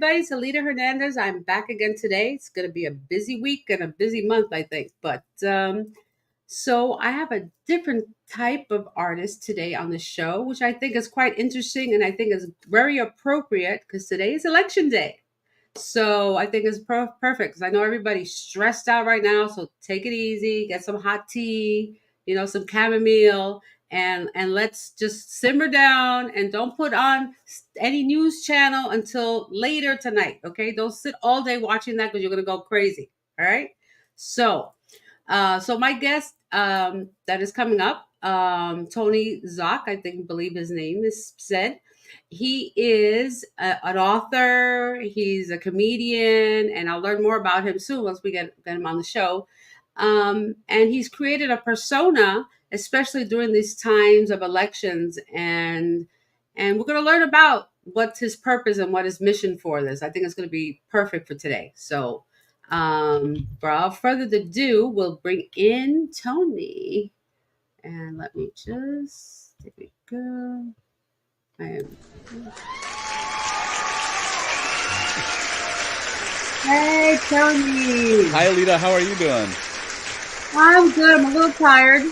everybody. It's Alida Hernandez. I'm back again today. It's going to be a busy week and a busy month, I think. But so I have a different type of artist today on the show, which I think is quite interesting and I think is very appropriate because today is election day. So I think it's perfect because I know everybody's stressed out right now. So take it easy, get some hot tea, some chamomile, and let's just simmer down and don't put on any news channel until later tonight. Okay, don't sit all day watching that because you're gonna go crazy. All right. So my guest that is coming up, Tony Zoc, I think, believe his name is said. He is an author. He's a comedian, and I'll learn more about him soon once we get him on the show. And he's created a persona, especially during these times of elections, and we're going to learn about what's his purpose and what his mission for this. I think it's going to be perfect for today. So, without further ado, we'll bring in Tony, and let me just there we go. Hey, Tony. Hi, Alida. How are you doing? I'm good. I'm a little tired.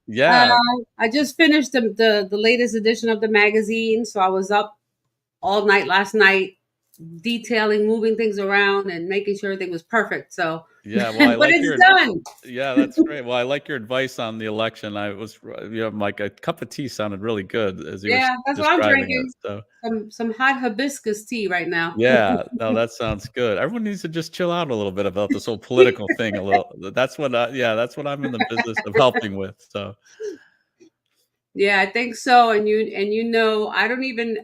Yeah. I just finished the latest edition of the magazine, so I was up all night last night detailing, moving things around, and making sure everything was perfect. So, Yeah. Well, but it's done. Yeah, that's great. Well, I like your advice on the election. I was, like a cup of tea sounded really good as you were That's what I'm describing drinking. it. So, some hot hibiscus tea right now. yeah, no, that sounds good. Everyone needs to just chill out a little bit about this whole political thing. A little. That's what I'm in the business of helping with. So, Yeah, I think so. And I don't even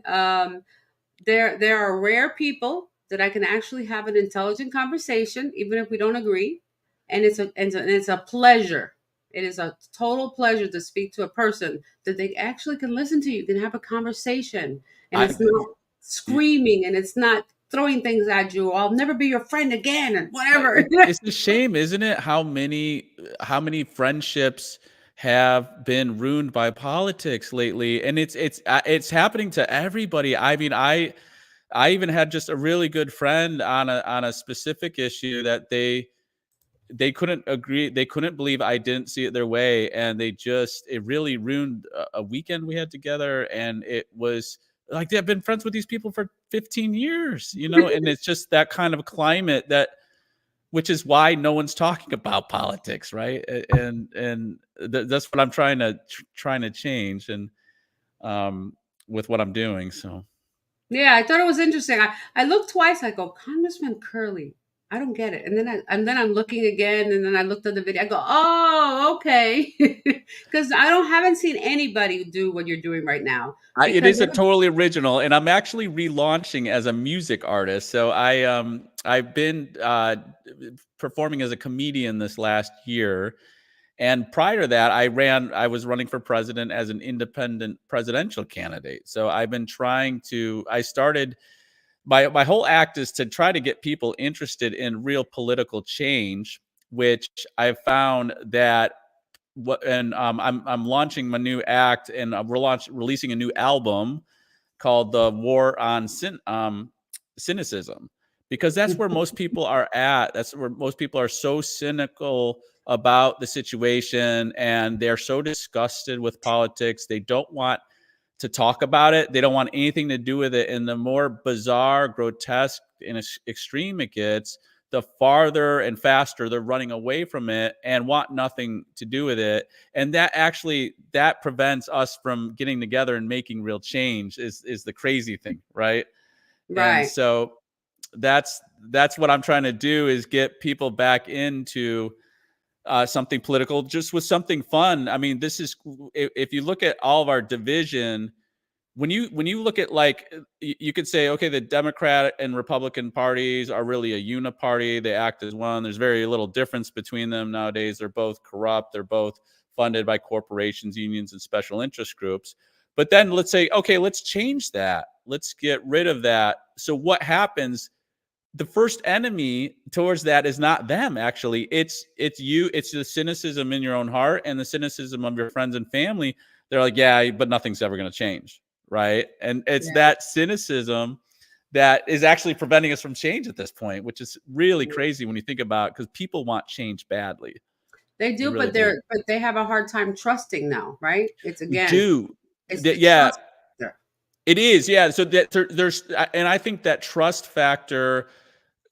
there are rare people that I can actually have an intelligent conversation, even if we don't agree. And it's a pleasure. It is a total pleasure to speak to a person that they actually can listen to. You can have a conversation, and it's not screaming, and it's not throwing things at you. I'll never be your friend again, and whatever. It's a shame, isn't it? How many friendships have been ruined by politics lately, and it's happening to everybody. I mean, I even had just a really good friend on a specific issue that they couldn't agree. They couldn't believe I didn't see it their way. And it really ruined a weekend we had together. And it was like, they've been friends with these people for 15 years, and it's just that kind of climate which is why no one's talking about politics. Right. And that's what I'm trying to change. And, with what I'm doing. So. Yeah, I thought it was interesting. I looked twice. I go, Congressman Curly. I don't get it. And then I'm looking again, and then I looked at the video. I go, oh, okay, because haven't seen anybody do what you're doing right now. It is a totally original, and I'm actually relaunching as a music artist. So I've been performing as a comedian this last year. And prior to that, I was running for president as an independent presidential candidate. So I've been I started, my whole act is to try to get people interested in real political change, which I've found that I'm launching my new act, and we're releasing a new album called The War on Cynicism, because that's where most people are at. That's where most people are so cynical about the situation, and they're so disgusted with politics. They don't want to talk about it. They don't want anything to do with it. And the more bizarre, grotesque, and extreme it gets, the farther and faster they're running away from it and want nothing to do with it. And that prevents us from getting together and making real change is the crazy thing. Right. Right. And so that's what I'm trying to do, is get people back into something political, just with something fun. I mean, if you look at all of our division, when you look at, like, you could say, okay, the Democrat and Republican parties are really a uniparty. They act as one. There's very little difference between them nowadays. They're both corrupt. They're both funded by corporations, unions, and special interest groups. But then let's say, okay, let's change that. Let's get rid of that. So what happens? The first enemy towards that is not them. Actually, it's you. It's the cynicism in your own heart and the cynicism of your friends and family. They're like, yeah, but nothing's ever going to change. Right. And it's that cynicism that is actually preventing us from change at this point, which is really crazy when you think about it, because people want change badly. They They do, really but do. they have a hard time trusting now, right? It's We again, do. it's the Yeah, trust factor. it is. Yeah. So there's, and I think that trust factor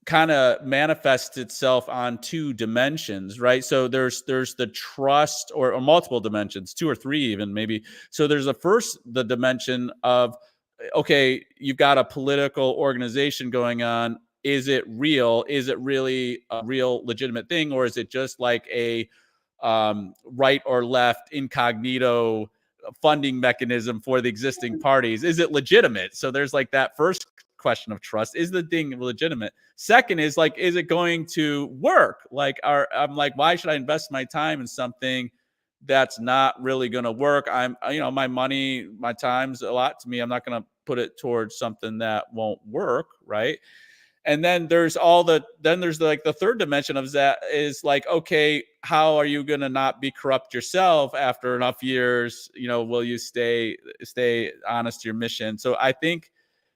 kind of manifests itself on two dimensions, right? So there's the trust, or multiple dimensions, two or three even maybe. So there's the dimension of, okay, you've got a political organization going on. Is it real? Is it really a real legitimate thing, or is it just like a right or left incognito funding mechanism for the existing parties? Is it legitimate? So there's like that first question of trust. Is the thing legitimate? Second is like, is it going to work? Like, I'm like, why should I invest my time in something that's not really going to work? My money, my time's a lot to me. I'm not going to put it towards something that won't work, right? And then there's like the third dimension of that is like, okay, how are you going to not be corrupt yourself after enough years? Will you stay honest to your mission? So I think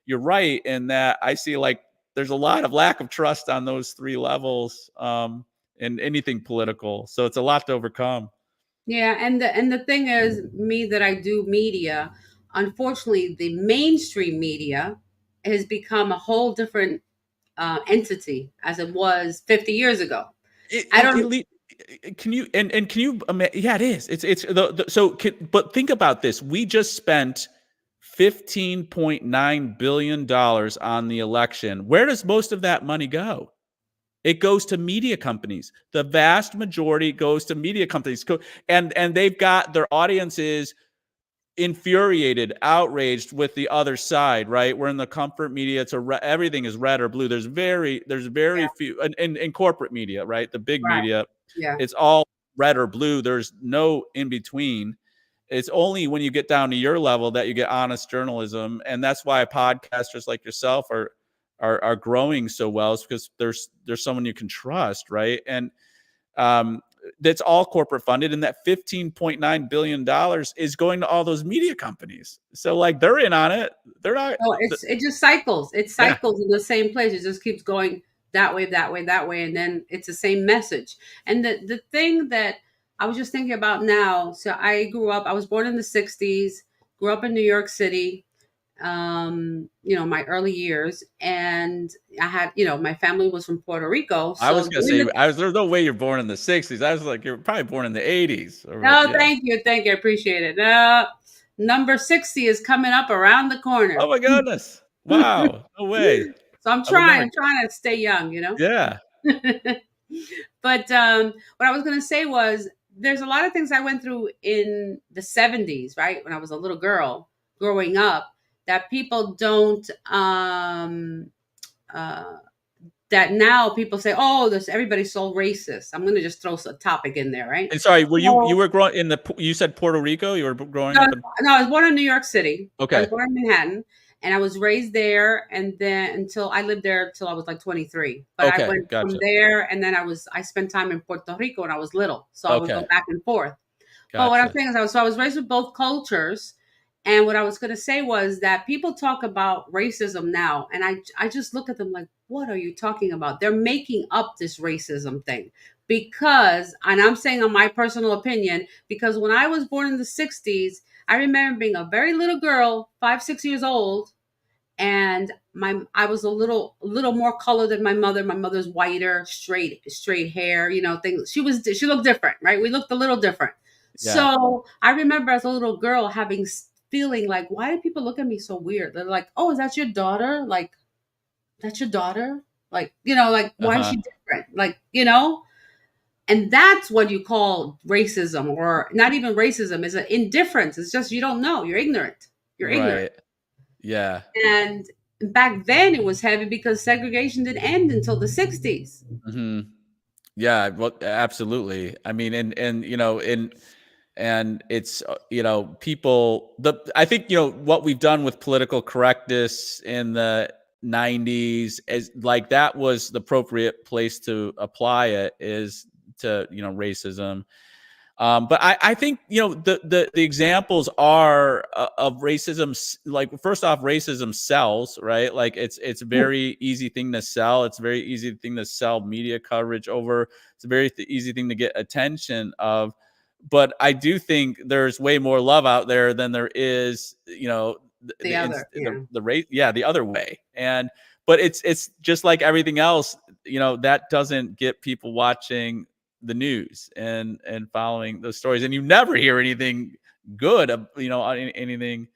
you're right in that. I see like there's a lot of lack of trust on those three levels, in anything political. So it's a lot to overcome. Yeah, and the thing is, me that I do media, unfortunately, the mainstream media has become a whole different entity as it was 50 years ago. I don't. Can you and can you yeah, it is. It's but think about this. We just spent $15.9 billion on the election. Where does most of that money go? It goes to media companies. The vast majority goes to media companies. And they've got their audiences infuriated, outraged with the other side, right? We're in the comfort media. Everything is red or blue. There's very Yeah, few in corporate media, right? The big right. media, Yeah. it's all red or blue. There's no in between. It's only when you get down to your level that you get honest journalism, and that's why podcasters like yourself are growing so well. Is because there's someone you can trust, right? And um, that's all corporate funded, and that $15.9 billion is going to all those media companies. So like they're in on it. They're not. Oh, it just cycles. It Yeah, cycles in the same place. It just keeps going that way, that way, that way, and then it's the same message. And the thing that I was just thinking about now. So I grew up. I was born in the '60s. Grew up in New York City. My early years, and I had, my family was from Puerto Rico. I So was gonna during say the there's no way you're born in the '60s. I was like, you're probably born in the '80s. But no, yeah. thank you, I appreciate it. Number 60 is coming up around the Oh corner. my goodness! Wow, no way. So I'm I would trying. never. I'm trying to stay young. Yeah. But what I was going to say was there's a lot of things I went through in the 70s, right? When I was a little girl growing up, that people don't, uh, that now people say, oh, this everybody's so racist. I'm going to just throw a topic in there, right? And sorry, were you So, were growing in you said Puerto Rico? You were growing no, up in. no, I was born in New York City. I was Okay. born in Manhattan, and I was raised there. And then until I lived there until I was like 23. But I Okay. went from Gotcha. there, and then I spent time in Puerto Rico when I was little, so I would go Okay. back and forth. But what I'm Gotcha. saying is, I was raised with both cultures, and what I was going to say was that people talk about racism now, and I just look at them like, what are you talking about? They're making up this racism thing because, and I'm saying on my personal opinion, because when I was born in the '60s, I remember being a very little girl, 5, 6 years old, and I was a little more color than my mother. My mother's whiter, straight hair, things. She looked different, right? We looked a little different. Yeah. So I remember as a little girl feeling like, why do people look at me so weird? They're like, oh, is that your daughter? Like, that's your daughter? Like, like, Uh why is huh. she different? Like, and that's what you call racism, or not even racism, is an indifference. It's just you don't know. You're ignorant. You're ignorant. Right. Yeah. And back then it was heavy because segregation didn't end until the 60s. Hmm. Yeah. Well, absolutely. I mean, and it's people. I think what we've done with political correctness in the '90s is like that was the appropriate place to apply it, is to racism. But I think the examples are of racism. Like first off, racism sells, right? Like it's a very easy thing to sell. It's a very easy thing to sell media coverage over. It's a very easy thing to get attention of. But I do think there's way more love out there than there is, The other, yeah. the rate, yeah, the other way. And but it's just like everything else, that doesn't get people watching the news and following those stories, and you never hear anything good, anything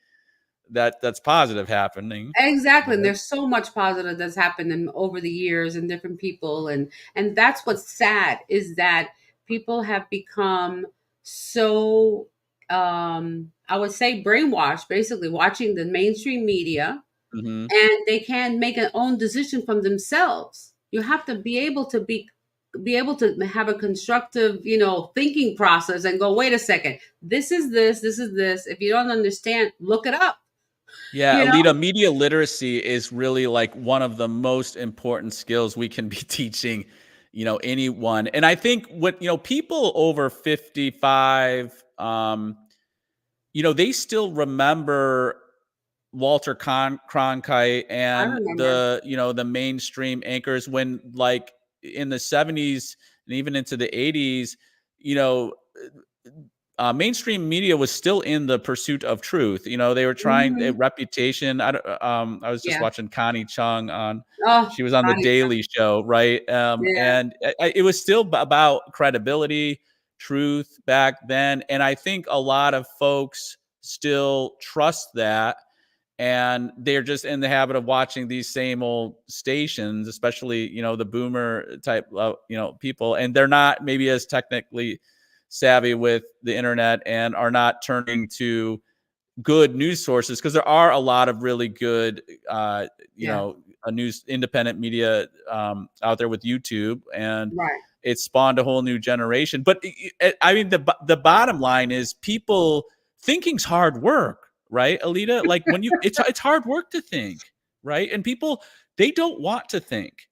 that's positive happening. Exactly. And there's so much positive that's happened over the years and different people, and that's what's sad is that people have become so I would say brainwashed, basically watching the mainstream media, Hmm. and they can't make an own decision from themselves. You have to be able to have a constructive, thinking process and go, wait a second, this is this. If you don't understand, look it up, Yeah, you know? Alida, media literacy is really like one of the most important skills we can be teaching, anyone. And I think what, people over 55, they still remember Walter Cronkite I and remember. the mainstream anchors when, like, in the 70s and even into the 80s, you know, mainstream media was still in the pursuit of truth. They were trying a Mhm. reputation. I was just Yeah. watching Connie Chung on. Oh, She was on the Connie. Daily Show, right? Yeah. And it was still about credibility, truth back then, and I think a lot of folks still trust that, and they're just in the habit of watching these same old stations, especially the boomer type people, and they're not maybe as technically savvy with the internet and are not turning to good news sources, because there are a lot of really good Yeah. a news independent media out there with YouTube, and Right. it spawned a whole new generation. But I mean, the bottom line is, people thinking's hard work, right, Alita? Like, when it's hard work to think, right? And people, they don't want to think,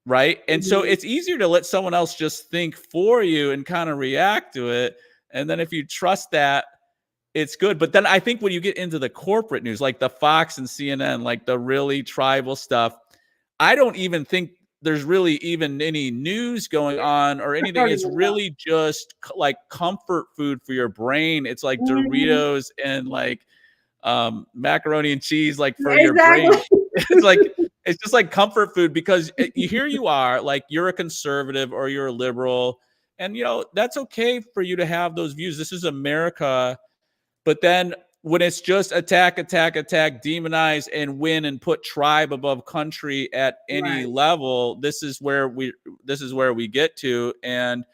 right? And so Mhm. it's easier to let someone else just think for you and kind of react to it. And then if you trust that, it's good. But then I think when you get into the corporate news, like the Fox and CNN, like the really tribal stuff, I don't even think there's really even any news going on or I anything. don't It's even know. really just like comfort food for your brain. It's like Mhm. Doritos and like macaroni and cheese, like, for your brain. Exactly. It's like, it's just like comfort food, because here you are, like, you're a conservative or you're a liberal, and that's okay for you to have those views. This is America. But then when it's just attack, attack, attack, demonize and win and put tribe above country at any Right. level, this is where we get to. And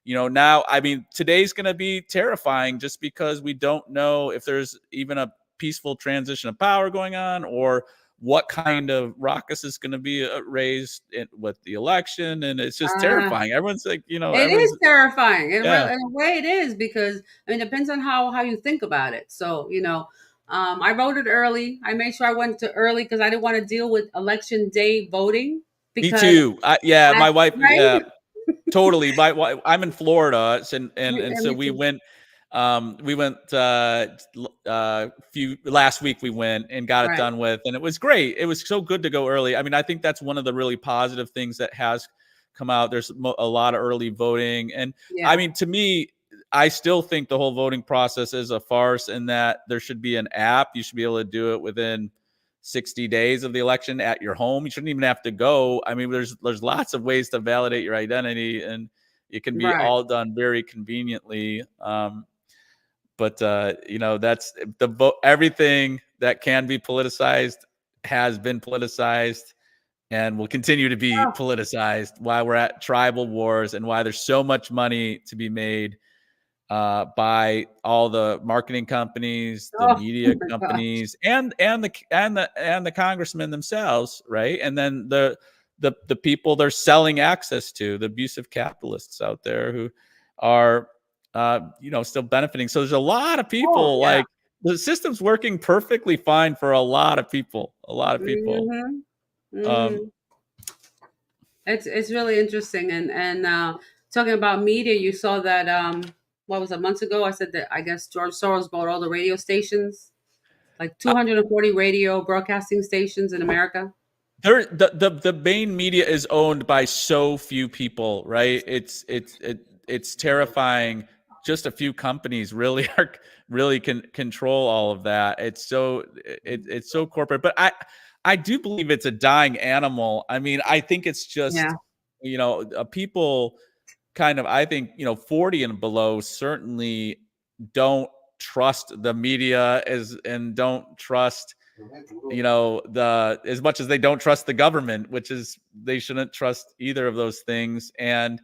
now, I mean, today's going to be terrifying, just because we don't know if there's even a peaceful transition of power going on, or what kind of raucous is going to be raised with the election. And it's just Uh, terrifying. Everyone's like, it is terrifying. yeah, In a way it is, because I mean, it depends on how you think about it. So, I voted early. I made sure I went to early because I didn't want to deal with election day voting, me because too. Yeah, I my wife, right? yeah. Totally. I'm in Florida, and And so me too. we went few last week. We went and got it Right. done with, and it was great. It was so good to go early. I mean, I think that's one of the really positive things that has come out. There's a lot of early voting, and I Yeah. mean, to me, I still think the whole voting process is a farce, and that there should be an app. You should be able to do it within 60 days of the election at your home. You shouldn't even have to go. I mean, there's lots of ways to validate your identity, and it can be Right. all done very conveniently. But that's the vote. Everything that can be politicized has been politicized and will continue to be Oh, politicized. Why we're at tribal wars, and why there's so much money to be made by all the marketing companies, the oh media my gosh. companies, and the congressmen themselves, right? And then the people they're selling access to, the abusive capitalists out there who are still benefiting. So there's a lot of Oh, people, yeah. like, the system's working perfectly fine for a lot of people. A lot of people. Mhm. Um, Mhm. It's really interesting, and talking about media, you saw that what was it, months ago? I said that I guess George Soros bought all the radio stations, like 240 radio broadcasting stations in America. The main media is owned by so few people, right? It's terrifying. Just a few companies really really can control all of that. It's so corporate, but I do believe it's a dying animal. I mean, I think it's Yeah. just, people kind of, I think, 40 and below certainly don't trust the media as and don't trust, the as much as they don't trust the government, which is they shouldn't trust either of those things. And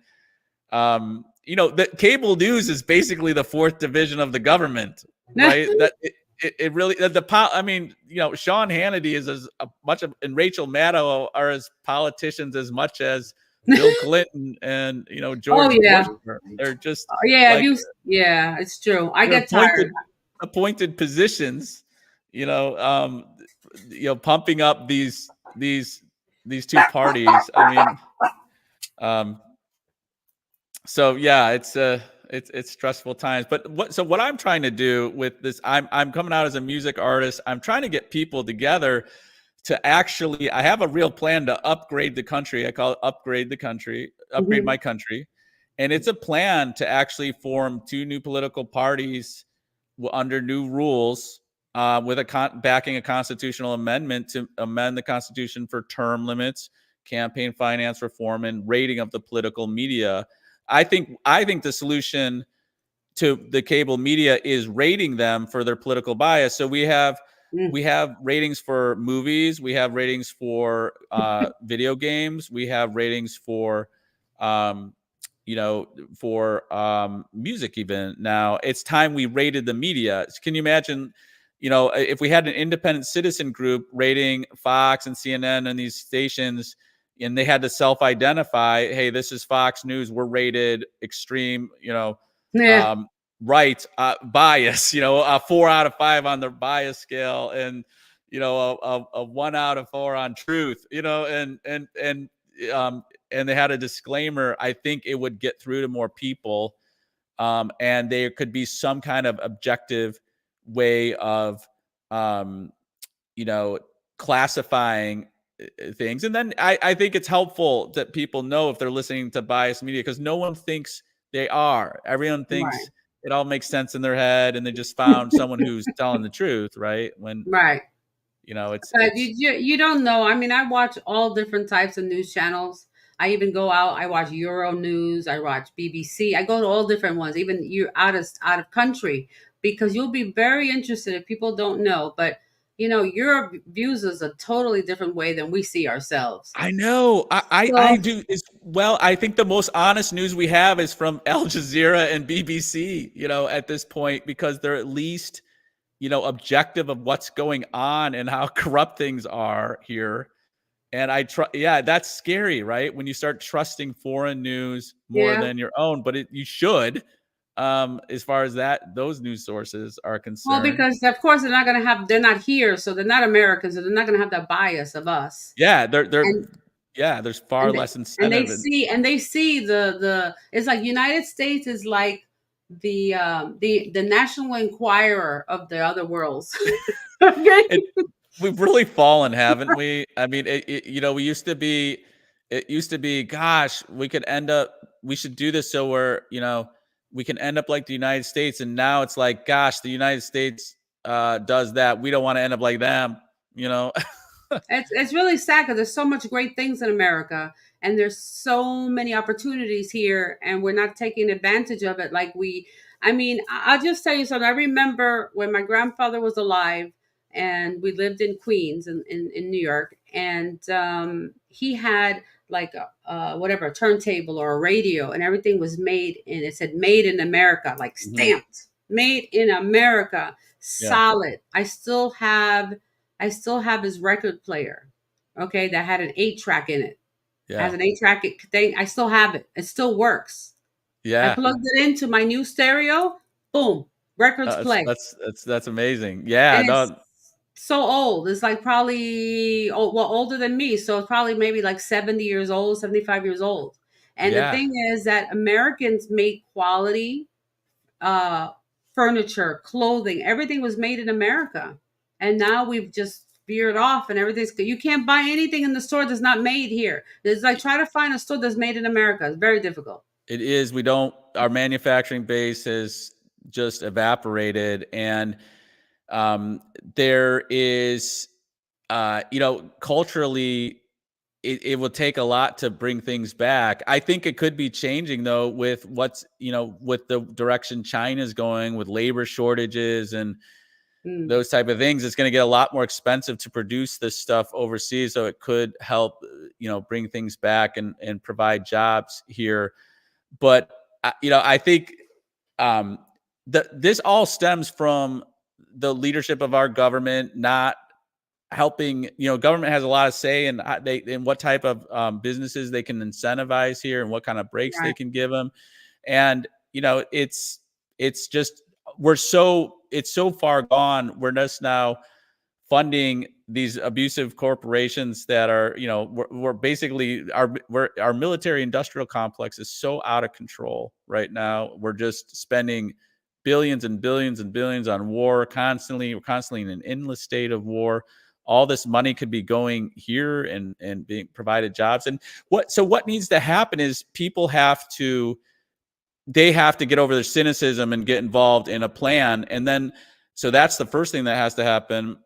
the cable news is basically the fourth division of the government, right? That it really I mean, Sean Hannity is as much of, and Rachel Maddow are as politicians as much as Bill Clinton and Oh George Bush yeah. were. They're just Yeah, like, yeah, it's true. I they're get tired. appointed positions, you know, um, pumping up these two parties. I mean, um, so yeah, it's stressful times. But what I'm trying to do with this, I'm coming out as a music artist. I'm trying to get people together to actually, I have a real plan to upgrade the country. I call it upgrade the country, upgrade Mhm. my country. And it's a plan to actually form two new political parties under new rules, with backing a constitutional amendment to amend the Constitution for term limits, campaign finance reform, and rating of the political media. I think the solution to the cable media is rating them for their political bias. So Mm. we have ratings for movies, we have ratings for video games, we have ratings for um, music. Even now, it's time we rated the media. Can you imagine? If we had an independent citizen group rating Fox and CNN and these stations, and they had to self-identify, hey, this is Fox News, we're rated extreme, Yeah. um, right, bias, a 4 out of 5 on the bias scale, and a 1 out of 4 on truth, um, and they had a disclaimer. I think it would get through to more people, and there could be some kind of objective way of, um, you know, classifying things. And then I think it's helpful that people know if they're listening to biased media, because no one thinks they are. Everyone Right. thinks it all makes sense in their head, and they just found someone who's telling the truth, right? When Right. But it's you don't know. I mean, I watch all different types of news channels. I even go out. I watch Euro News. I watch BBC. I go to all different ones, even you out of country, because you'll be very interested if people don't know. But Europe views us a totally different way than we see ourselves. I know. I So do as well. I think the most honest news we have is from Al Jazeera and BBC, at this point, because they're at least, objective of what's going on and how corrupt things are here. And yeah, that's scary, right? When you start trusting foreign news more yeah. than your own, but you should, as far as those news sources are Well, concerned. because of course they're not here, so they're not Americans, so they're not gonna have that bias of us. Yeah, they're And yeah, there's far and they less and they incentive. And see the it's like United States is like the National Enquirer of the other worlds. Okay. it, we've really fallen, haven't we? I mean, it used to be, gosh, we should do this so we can end up like the United States. And now it's like, gosh, the United States does that. We don't want to end up like them, you know? It's really sad because there's so much great things in America, and there's so many opportunities here, and we're not taking advantage of it like we. I mean, I'll just tell you something. I remember when my grandfather was alive, and we lived in Queens in New York, and he had like whatever, a turntable or a radio, and everything was made, and it said "Made in America," like Mhm. stamped, "Made in America," Yeah. solid. I still have his record player, okay, that had an 8 track in it. Has Yeah. an 8 track thing. I still have it. It still works. I Yeah. plugged it into my new stereo. Boom, records play. That's amazing. Yeah. And it's No. so old. It's like probably older than me. So it's probably maybe like 70 years old, 75 years old. And the Yeah. thing is that Americans make quality uh, furniture, clothing, everything was made in America. And now we've just veered off, and everything's you can't buy anything in the store that's not made here. It's like try to find a store that's made in America. It's very difficult. It is. We don't. Our manufacturing base has just evaporated, and um, there is, culturally, it will take a lot to bring things back. I think it could be changing though with with the direction China's going with labor shortages and Mm, those type of things. It's going to get a lot more expensive to produce this stuff overseas. So it could help, bring things back and provide jobs here. But I think this all stems from the leadership of our government not helping. Government has a lot of say in what type of businesses they can incentivize here and what kind of breaks they right. can give them. And it's just it's so far gone. We're just now funding these abusive corporations that are, we're basically our military industrial complex is so out of control right now. We're just spending billions and billions and billions on war constantly. We're constantly in an endless state of war. All this money could be going here and being provided jobs. And what needs to happen is people have to get over their cynicism and get involved in a plan. And then, so that's the first thing that has to happen.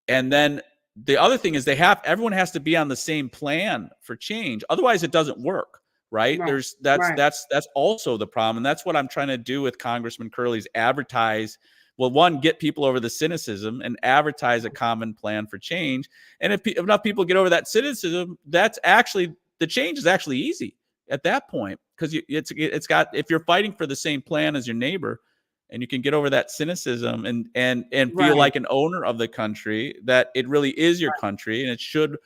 And then the other thing is everyone has to be on the same plan for change. Otherwise it doesn't work, right? Right. There's that's Right. that's that's also the problem. And that's what I'm trying to do with Congressman Curly's advertise. Well, one, get people over the cynicism and advertise a common plan for change. And if enough people get over that cynicism, that's actually the change is actually easy at that point, because it's got, if you're fighting for the same plan as your neighbor, and you can get over that cynicism and feel Right. like an owner of the country, that it really is your country, and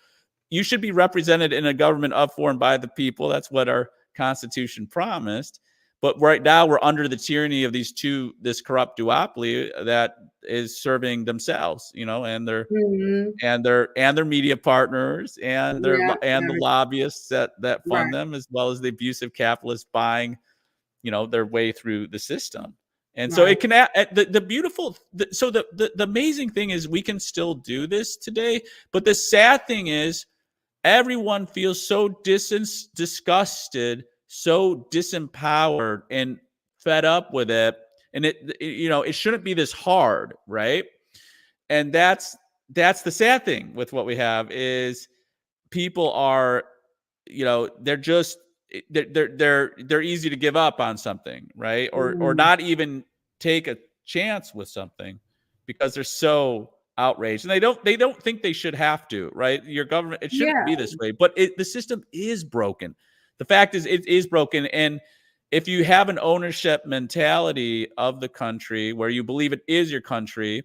you should be represented in a government of, for, and by the people. That's what our Constitution promised. But right now we're under the tyranny of this corrupt duopoly that is serving themselves, Mhm. and their media partners Yeah. and the lobbyists that fund Right. them, as well as the abusive capitalists buying their way through the system. And so Right. it can the beautiful so the amazing thing is we can still do this today. But the sad thing is everyone feels so disgusted, so disempowered and fed up with it. And it shouldn't be this hard, right? And that's the sad thing with what we have is people are, they're just they're easy to give up on something, right? Or Mhm. not even take a chance with something because they're so outraged, and they don't think they should have to, right? Your government, it shouldn't Yeah. be this way, but the system is broken. The fact is it is broken. And if you have an ownership mentality of the country where you believe it is your country,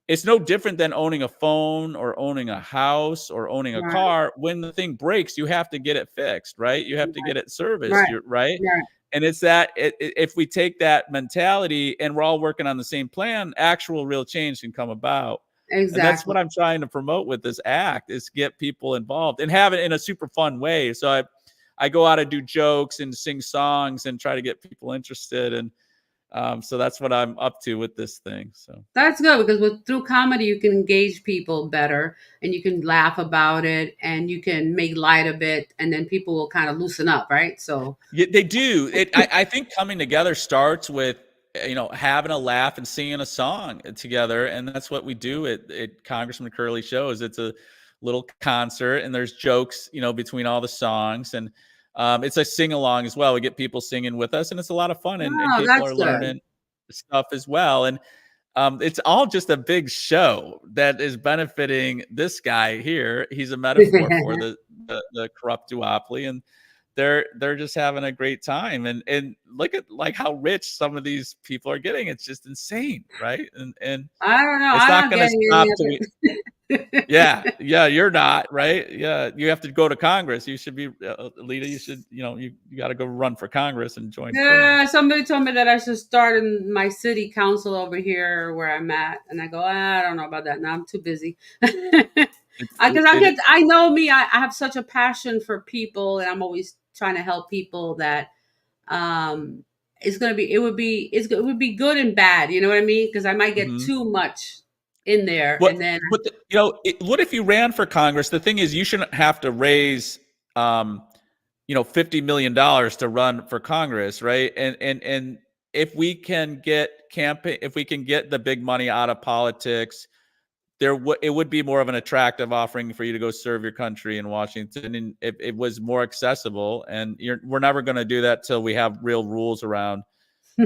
it's no different than owning a phone or owning a house or owning a Right. car. When the thing breaks, you have to get it fixed, right? You have to Right. get it serviced, Right. you're right. Right. And it's that if we take that mentality and we're all working on the same plan, actual real change can come about. And that's Exactly. what I'm trying to promote with this act, is get people involved and have it in a super fun way. So I go out and do jokes and sing songs and try to get people interested. And so that's what I'm up to with this thing. So That's good because through comedy you can engage people better, and you can laugh about it, and you can make light of it, and then people will kind of loosen up, right? So yeah, they do. I think coming together starts with having a laugh and singing a song together, and that's what we do at Congressman Curly shows. It's a little concert, and there's jokes between all the songs, and it's a sing along as well. We get people singing with us, and it's a lot of fun, and oh, people that's are good. learning stuff as well. And it's all just a big show that is benefiting this guy here. He's a metaphor for the corrupt duopoly, and they're just having a great time. And look at like how rich some of these people are getting. It's just insane, right? And I don't know. it's I'm not not going to getting any stop till we. of it. Yeah, yeah, you're not right. Yeah, you have to go to Congress. You should be, Alida. You should, you got to go run for Congress and join Curly. Yeah, somebody told me that I should start in my city council over here where I'm at, and I go, I don't know about that. Now I'm too busy. It's Because it, I know me. I have such a passion for people, and I'm always trying to help people that um, it's gonna be, it would be good and bad. You know what I mean? Because I might get Mhm. too much in there, What and then what the, what if you ran for Congress? The thing is, you shouldn't have to raise, um, $50 million to run for Congress, right? And if we can get if we can get the big money out of politics, it would be more of an attractive offering for you to go serve your country in Washington, and it was more accessible. And we're never going to do that till we have real rules around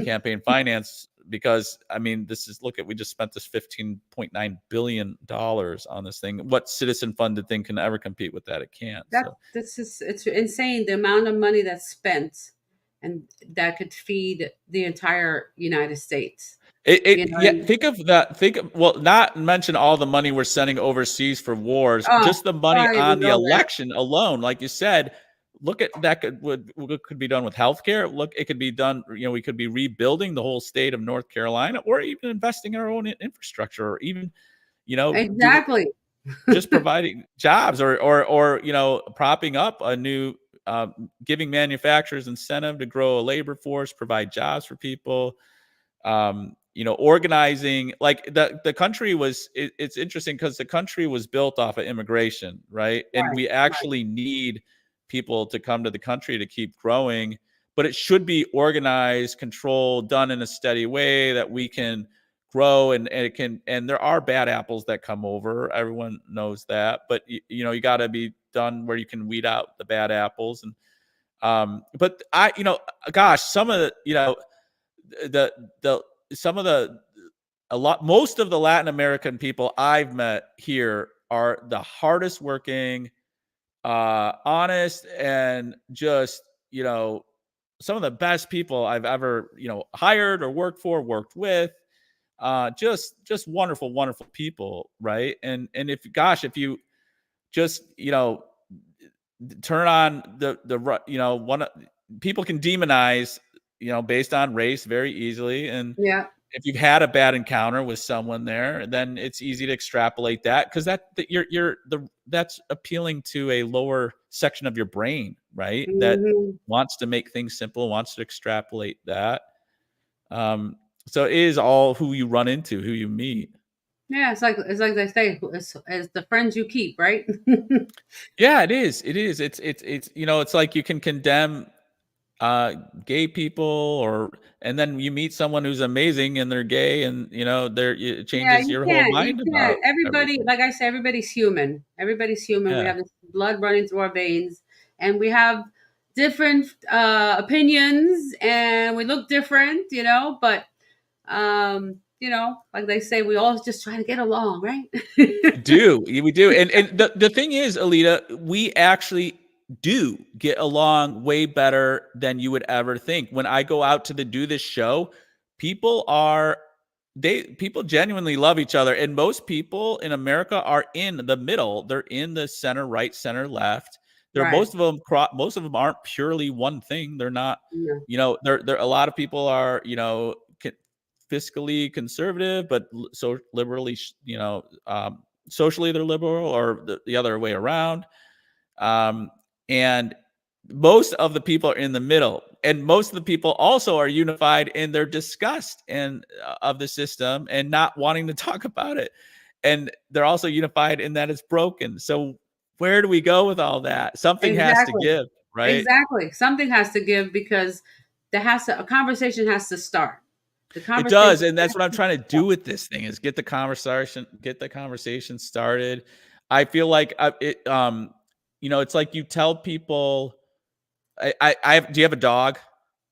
campaign finance, because I mean, we just spent this $15.9 billion on this thing. What citizen funded thing can ever compete with that? It can't. So that's just, it's insane the amount of money that's spent, and that could feed the entire United States. You know what I yeah, mean? think of that. Well, not mention all the money we're sending overseas for wars, Oh, just the money I don't even on the go there. election alone. Like you said, look at that what could be done with healthcare. Look, it could be done. We could be rebuilding the whole state of North Carolina, or even investing in our own infrastructure, or even, do Exactly. just providing jobs, or propping up a new, giving manufacturers incentive to grow a labor force, provide jobs for people. Organizing, like the country was, it's interesting because the country was built off of immigration, right? And Right, we right. actually need people to come to the country to keep growing, but it should be organized, controlled, done in a steady way that we can grow. And there are bad apples that come over. Everyone knows that, but you got to be done where you can weed out the bad apples. And but gosh, some of the the some of the a lot most of the Latin American people I've met here are the hardest working, honest, and just, some of the best people I've ever, hired or worked for, worked with. Just wonderful, wonderful people, right? And if you just, turn on one, people can demonize, based on race very easily. And Yeah. if you've had a bad encounter with someone there, then it's easy to extrapolate that, because that's appealing to a lower section of your brain, right? That Hmm. wants to make things simple, wants to extrapolate that. Um, so it is all who you run into, who you meet. Yeah, it's like they say, it's the friends you keep, right? Yeah, it is. It is. It's it's like you can condemn, uh gay people, and then you meet someone who's amazing and they're gay, and it Yeah, changes your whole you mind can't. about Everybody, everything. like I said, everybody's human. Everybody's human. We Yeah. have this blood running through our veins, and we have different opinions, and we look different, but like they say, we all just try to get along, right? We do. And the thing is, Alida, we actually do get along way better than you would ever think. When I go out to do this show, people are people genuinely love each other. And most people in America are in the middle. They're in the center right, center left. Right. Most of them aren't purely one thing. They're not, Yeah. there a lot of people are, fiscally conservative, but so liberally, socially they're liberal, or the other way around. And most of the people are in the middle, and most of the people also are unified in their disgust of the system and not wanting to talk about it. And they're also unified in that it's broken. So where do we go with all that? Something has to Exactly. give, right? Exactly. Something has to give, because a conversation has to start. The It conversation does, and that's has what I'm to trying to do start. with this thing, is get the conversation started. I feel like it's like you tell people. Do you have a dog?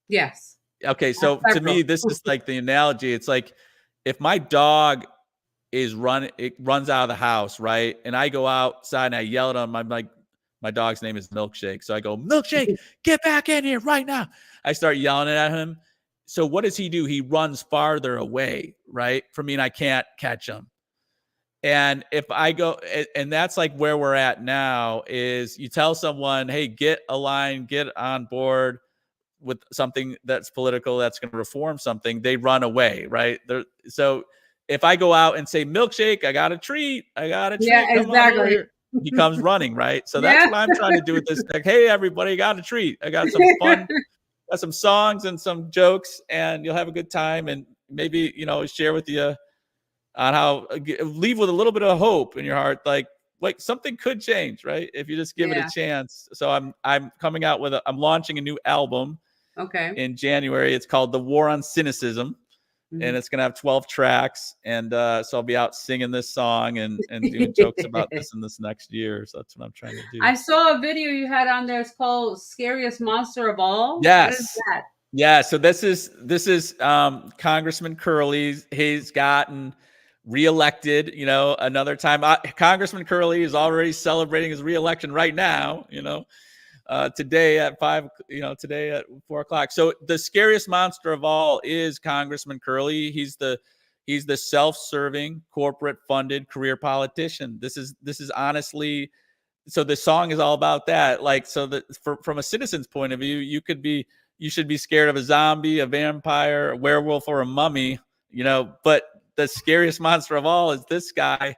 Yes. Okay, I have so to me, several. this is like the analogy. It's like if my dog it runs out of the house, right? And I go outside and I yell at him. I'm like, my dog's name is Milkshake. So I go, Milkshake, get back in here right now. I start yelling at him. So what does he do? He runs farther away, right, from me, and I can't catch him. And if I go, and that's like where we're at now, is you tell someone, hey, get aligned, get on board with something that's political, that's going to reform something, they run away, right? So if I go out and say, Milkshake, I got a Yeah, treat, come on over exactly. here, he comes running, right? So that's Yeah. what I'm trying to do with this. Like, hey, everybody, I got a treat. I got some fun got some songs and some jokes, and you'll have a good time. And maybe, share with you on how leave with a little bit of hope in your heart, like something could change, right? If you just give it a Yeah. chance. So I'm coming out with I'm launching a new album Okay. in January. It's called The War on Cynicism. And it's gonna have 12 tracks, and so I'll be out singing this song and doing jokes about this in this next year. So that's what I'm trying to do. I saw a video you had on there. It's called "Scariest Monster of All." What is Yes. that? Yeah. So this is Congressman Curly. He's gotten reelected, another time. Congressman Curly is already celebrating his reelection right now. Today at 4:00. So the scariest monster of all is Congressman Curly. He's the self-serving, corporate-funded career politician. This is honestly. So the song is all about that. Like, so that from a citizen's point of view, you should be scared of a zombie, a vampire, a werewolf, or a mummy. But the scariest monster of all is this guy.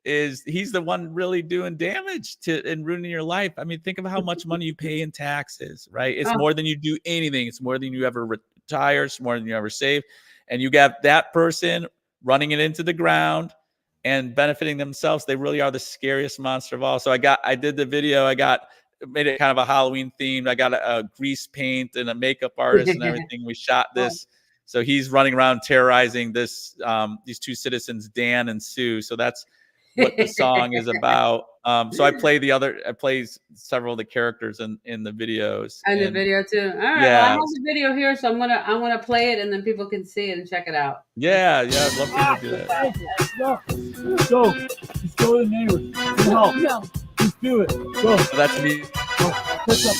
He's the one really doing damage and ruining your life. I mean, think of how much money you pay in taxes, right? It's more than you do anything. It's more than you ever retire. It's more than you ever save. And you got that person running it into the ground and benefiting themselves. They really are the scariest monster of all. So I did the video. Made it kind of a Halloween themed. I got a grease paint and a makeup artist and everything. We shot this. So he's running around terrorizing these two citizens, Dan and Sue. So that's what the song is about. So I play several of the characters in the videos. And the video too. All right. Yeah. Well, I have the video here, so I'm gonna play it, and then people can see it and check it out. Yeah. I'd love to do that. Let's go to the neighbors. No. Let's do it. Go. So that's me. Go. Pick up.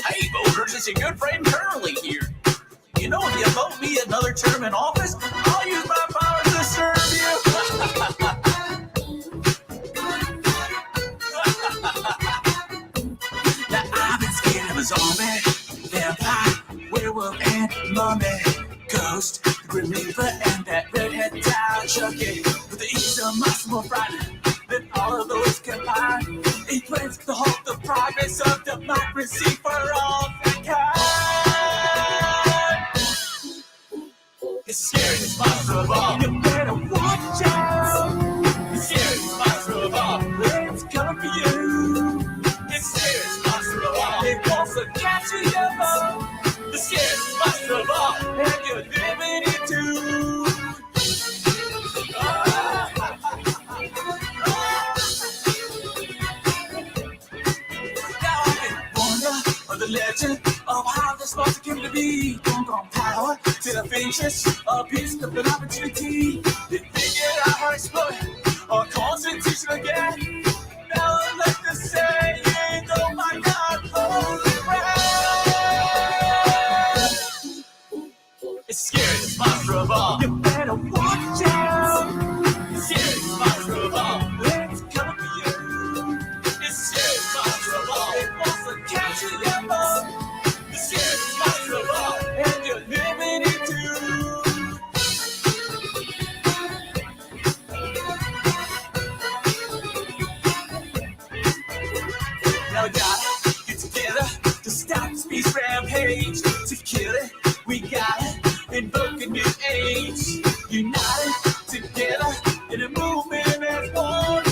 Hey voters, it's your good friend Curly here. If you vote me another term in office, I'll use my powers to serve you. Now I've been scared of a zombie, vampire, werewolf, and mummy, ghost, the grim reaper, and that redhead doll Chucky. But the ease of muscle more frightening than all of those combined. He plans to halt the progress of democracy for all mankind. The scariest monster of all. You better watch out. The scariest monster of all. It's coming for you. The scariest monster of all. It wants to capture your vote. The scariest monster of all. And you're living it too. The legend of how this monster came to be. From power to the vengeance, a piece of an opportunity. They figured out how to exploit our constitution again. Now I'd like to say, oh my God, holy crap. It's scariest monster of all. You better watch out. The scariest monster of all. It's coming for you. It's scariest monster of all. It wants to capture your vote. The scariest monster of all. And you're living it too. Now we gotta get together to stop this beast rampage. To kill it, we gotta invoke a new age. United together in a movement as one.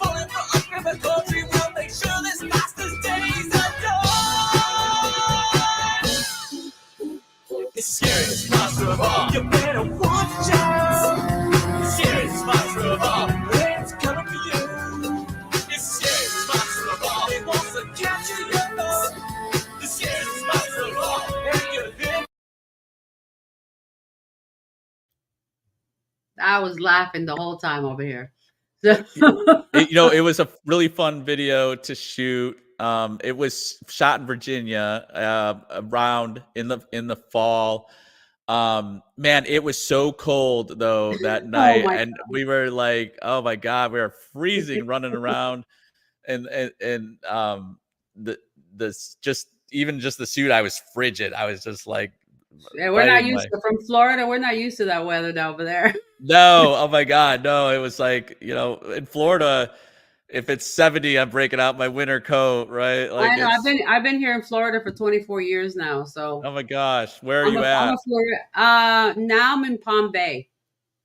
Voting for us in the country will make sure this monster's days are done. It's the scariest monster of all. You better watch out. The scariest monster of all. It's coming for you. It's the scariest monster of all. It wants to capture your vote. The scariest monster of all. And you're living. I was laughing the whole time over here. So It was a really fun video to shoot. It was shot in Virginia around in the fall. Man, it was so cold though that night, and God. we were like, oh my God, we were freezing running around, and the just the suit, I was frigid. I was just like Yeah, we're not biting used my. to from Florida. We're not used to that weather over there. No, oh my God, no. It was like, in Florida, if it's 70, I'm breaking out my winter coat, right? Like I know. it's, I've been here in Florida for 24 years now. So oh my gosh, where are you I'm at? a Florida. Now I'm in Palm Bay.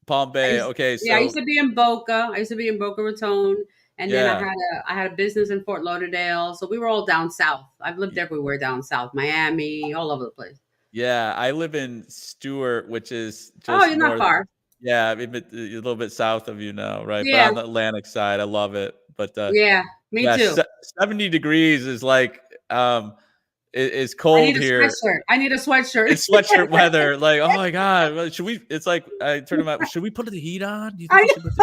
Palm I Bay. used, Okay, yeah, I used so to be in Boca. I used to be in Boca Raton, and then yeah. I had a business in Fort Lauderdale. So we were all down south. I've lived everywhere down south, Miami, all over the place. Yeah, I live in Stewart, which is Oh, just you're not north. far. Yeah, a little bit south of you now, right? But Yeah, on the Atlantic side, I love it. But yeah, me yeah, too. 70 degrees is like is I need cold a here. sweatshirt. I need a sweatshirt. It's sweatshirt weather. Like, oh my God, well, should we? It's like I turned him out. Should we put the heat on? Do you think I we should put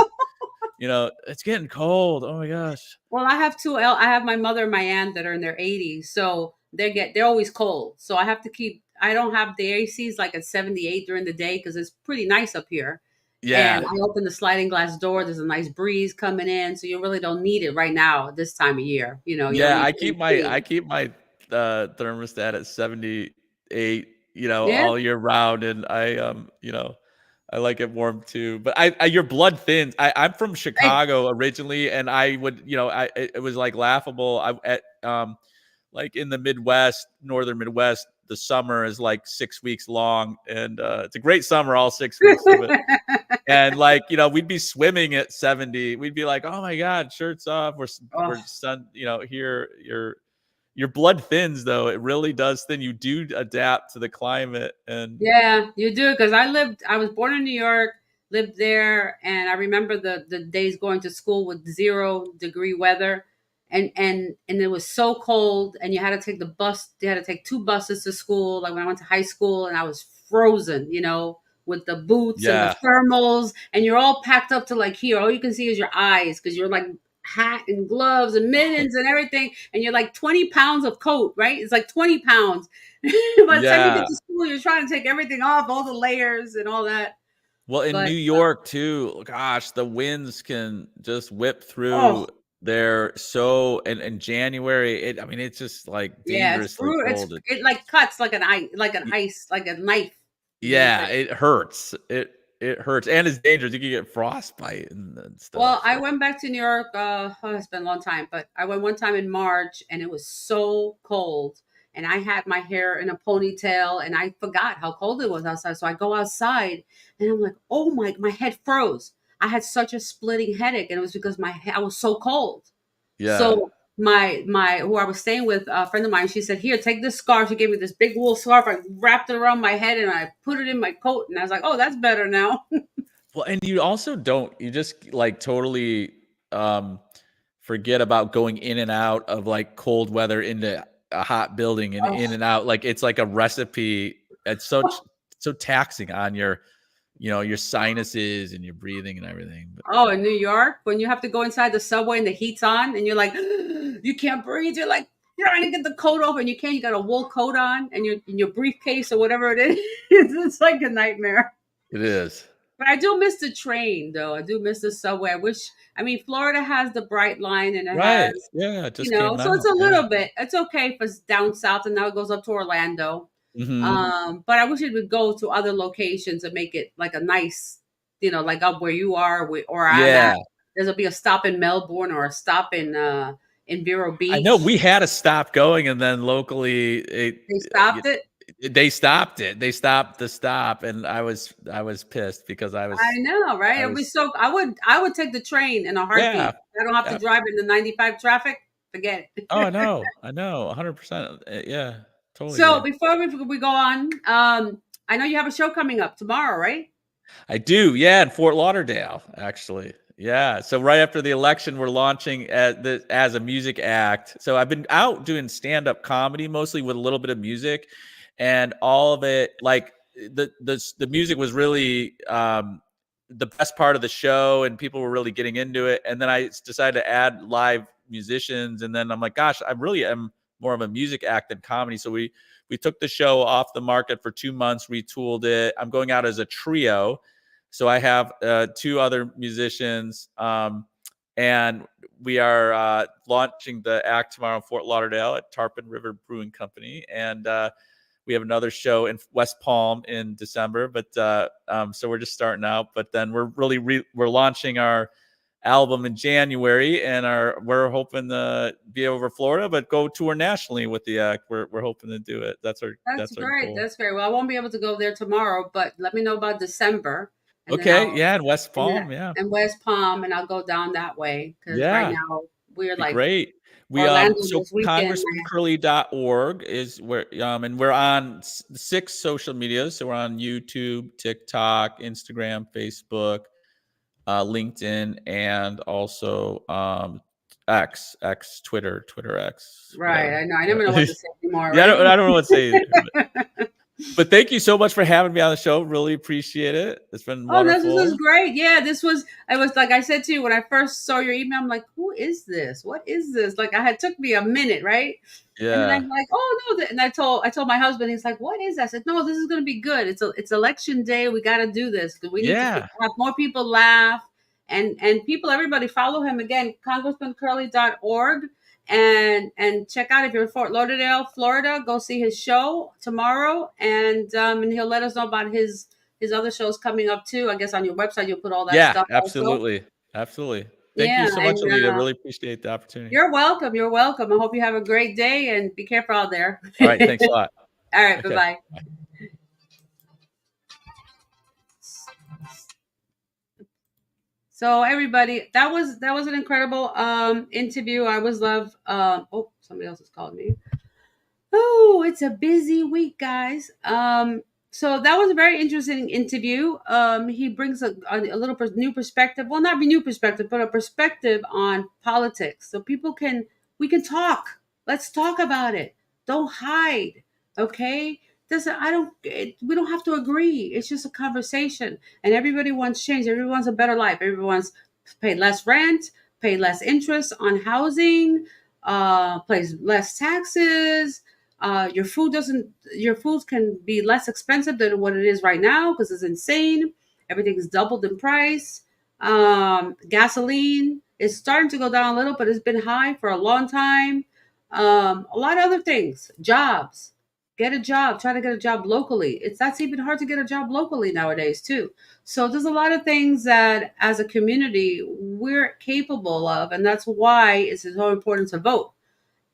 the? It's getting cold. Oh my gosh. Well, I have I have my mother and my aunt that are in their 80s, so they're always cold. So I have to keep. I don't have the ACs like at 78 during the day because it's pretty nice up here. And Yeah, I open the sliding glass door. There's a nice breeze coming in, so you really don't need it right now this time of year. You don't yeah. need I the keep my AC. I keep my thermostat at 78. Yeah. All year round, and I like it warm too. But your blood thins. I'm from Hey, Chicago originally, and I would, it was like laughable. Like in the Midwest, northern Midwest, the summer is like 6 weeks long, and it's a great summer, all 6 weeks of it. And like, we'd be swimming at 70. We'd be like, oh my God, shirts off. We're oh, sun, here your blood thins though. It really does thin. You do adapt to the climate, and yeah, you do because I was born in New York, lived there, and I remember the days going to school with 0-degree weather, and it was so cold, and you had to take the bus. You had to take two buses to school. Like when I went to high school, and I was frozen, with the boots and the yeah. thermals, and you're all packed up to like here. All you can see is your eyes because you're like hat and gloves and mittens and everything, and you're like 20 pounds of coat, right? It's like 20 pounds. By the time you get Yeah. to school, you're trying to take everything off, all the layers and all that. Well, in But New York too, gosh, the winds can just whip through oh there. So in January, I mean, it's just like yeah, it's dangerously brutal. cold. It like cuts like an Y- ice, like a knife. yeah, it hurts. It hurts, and it's dangerous. You can get frostbite and stuff. Well, I So went back to New York. It's been a long time, but I went one time in March, and it was so cold. And I had my hair in a ponytail, and I forgot how cold it was outside. So I go outside, and I'm like, "Oh my head froze." I had such a splitting headache, and it was because I was so cold. yeah. So my who I was staying with, a friend of mine, she said, "Here, take this scarf." She gave me this big wool scarf. I wrapped it around my head, and I put it in my coat, and I was like, "Oh, that's better now." Well, and you also don't, you just like totally um forget about going in and out of like cold weather into a hot building and in Oh. and out. Like it's like a recipe. It's so taxing on your sinuses and your breathing and everything. But Oh, in New York, when you have to go inside the subway and the heat's on and you're like, you can't breathe. You're like trying to get the coat off and you can't. You got a wool coat on and you're in your briefcase or whatever it is. It's like a nightmare. it is. But I do miss the train, though. I do miss the subway. I mean, Florida has the Bright Line and it Right. has, Yeah. It just came so it's out. a Yeah. little bit, it's okay for down south and now it goes up to Orlando. Hmm. But I wish it would go to other locations and make it like a nice, like up where you are or I'm at. Yeah. There'll be a stop in Melbourne or a stop in Vero I know Beach. we had to stop going, and then locally They stopped it. they stopped it. They stopped the stop, and I was pissed because I know, right? I It'd be was so. I would take the train in a yeah. heartbeat. I don't have to Yeah. drive in the 95 traffic. Forget Oh, it. I know, 100%. Yeah, totally So agree. before we go on, I know you have a show coming up tomorrow, right? I do, yeah, in Fort Lauderdale, actually. Yeah, so right after the election, we're launching as a music act. So I've been out doing stand-up comedy, mostly with a little bit of music, and all of it, like the music was really the best part of the show, and people were really getting into it. And then I decided to add live musicians, and then I'm like, gosh, I really am more of a music act than comedy. So we took the show off the market for 2 months, retooled it. I'm going out as a trio. So I have two other musicians, and we are launching the act tomorrow in Fort Lauderdale at Tarpon River Brewing Company. And We have another show in West Palm in December, but so we're just starting out. But then we're really we're launching our album in January, and we're hoping to be over Florida, but go tour nationally with the act. We're hoping to do it. That's our great. goal. That's great. Well, I won't be able to go there tomorrow, but let me know about December. And then Okay, yeah, in West Palm, and West Palm, and I'll go down that way because right yeah, now we're be like great. We Orlando so this weekend. congressmancurly.org is where and we're on 6 social medias. So we're on YouTube, TikTok, Instagram, Facebook, LinkedIn, and also X, Twitter X, Right. whatever. I know. I never know what to say anymore, Yeah, right? I don't know what to say either. But thank you so much for having me on the show. Really appreciate it. It's been Oh, this was wonderful. great. Yeah, I was like I said to you when I first saw your email, I'm like, who is this? What is this? Like took me a minute, right? And then Yeah. I'm like, oh no, and I told my husband, he's like, what is that? I said, no, this is gonna be good. It's election day. We gotta do this. We need to Yeah. have more people laugh and everybody follow him again, congressmancurly.org. And check out if you're in Fort Lauderdale, Florida, go see his show tomorrow, and he'll let us know about his other shows coming up too. I guess on your website you'll put all that Yeah, stuff also. absolutely. Absolutely. Thank you Yeah, so much, and Alida. Really appreciate the opportunity. you're welcome. You're welcome. I hope you have a great day and be careful out there. All right. Thanks a lot. All right. Okay. Bye-bye. So everybody, that was an incredible interview. I always love oh, somebody else is calling me. Oh, it's a busy week, guys. So that was a very interesting interview. He brings a little new perspective. Well, not a new perspective, but a perspective on politics. So we can talk. Let's talk about it. Don't hide. Okay. We don't have to agree. It's just a conversation. And everybody wants change. Everyone wants a better life. Everyone wants to pay less rent, pay less interest on housing, pays less taxes. Your food can be less expensive than what it is right now because it's insane. Everything's doubled in price. Gasoline is starting to go down a little, but it's been high for a long time. A lot of other things. Jobs. Get a job. Try to get a job locally. That's even hard to get a job locally nowadays too. So there's a lot of things that as a community we're capable of, and that's why it's so important to vote.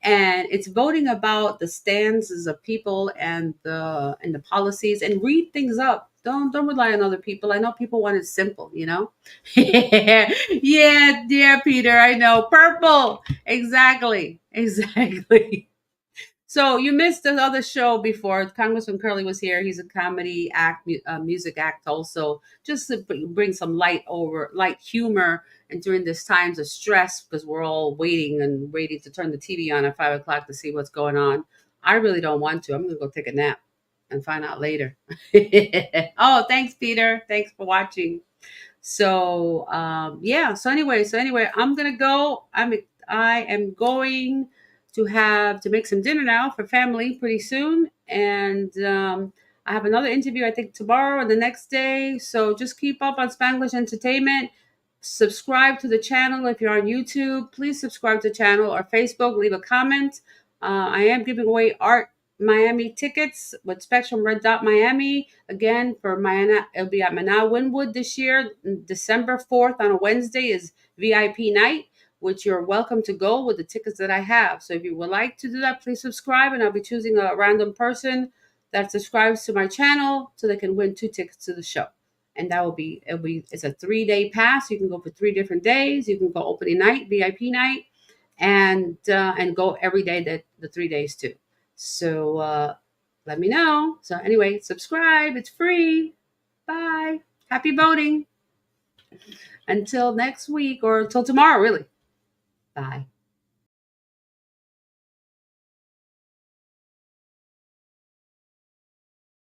And it's voting about the stances of people and the policies, and read things up. Don't rely on other people. I know people want it simple, yeah, Peter, I know. Purple. Exactly. So you missed the other show before. Congressman Curly was here. He's a comedy act, music act also, just to bring some light humor. And during this times of stress, because we're all waiting to turn the TV on at 5 o'clock to see what's going on. I really don't want to. I'm going to go take a nap and find out later. Oh, thanks, Peter. Thanks for watching. So yeah. So anyway, I'm gonna go. I am going to make some dinner now for family pretty soon, and I have another interview I think tomorrow or the next day. So just keep up on Spanglish Entertainment. Subscribe to the channel if you're on YouTube. Please subscribe to the channel or Facebook. Leave a comment. I am giving away Art Miami tickets with Spectrum Red Dot Miami. Again, for Miami, it'll be at Manaw Wynwood this year. December 4th on a Wednesday is VIP night, which you're welcome to go with the tickets that I have. So if you would like to do that, please subscribe, and I'll be choosing a random person that subscribes to my channel so they can win 2 tickets to the show. And it's a 3-day pass. You can go for 3 different days. You can go opening night, VIP night, and go every day the 3 days too. So let me know. So anyway, subscribe. It's free. Bye. Happy voting. Until next week or until tomorrow, really. Bye.